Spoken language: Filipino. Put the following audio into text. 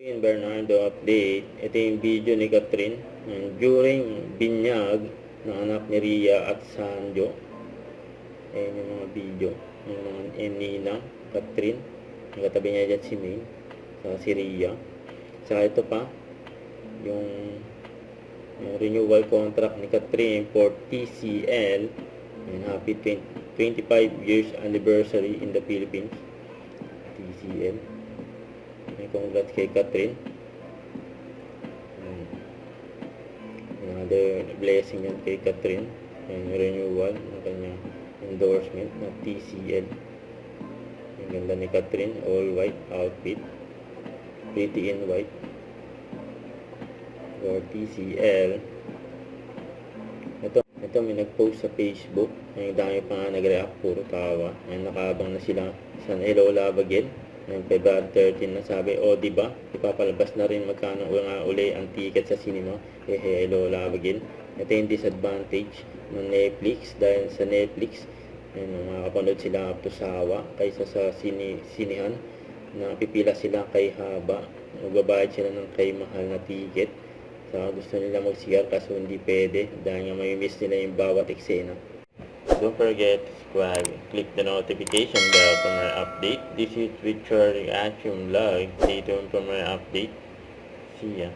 Bernardo update. Ito yung video ni Catherine during binyag ng anak ni Ria at Sanjo. Ayan yung mga video ng mga Nina, Catherine. Nagkatabi niya dyan si May, si Ria. Saka ito pa yung renewal contract ni Catherine for TCL, and happy 25 years anniversary in the Philippines. TCL, congrats kay Catherine. Another blessing yan kay Catherine, yung renewal ng kanyang endorsement ng TCL. Yung ganda ni Catherine, all white outfit, pretty in white for TCL. Ito may nag-post sa Facebook, ang dami pa nga nag-react, puro tawa. Ay, nakaabang na sila sa Hello Love Again ng February 13 na sabi, diba, ipapalabas na rin magkano nga uli ang ticket sa cinema. Hello Love Again. Ito yung disadvantage ng Netflix, dahil sa Netflix makakapanood sila up to sawa kaysa sa sinihan na pipila sila kay haba, magbabayad sila ng kay mahal na ticket. Gusto nila magsigar kaso hindi pwede dahil nga may miss nila yung bawat eksena. Don't forget to subscribe, click the notification bell for more update. This is Richard Reaction Vlog. Stay tuned for more update. See ya.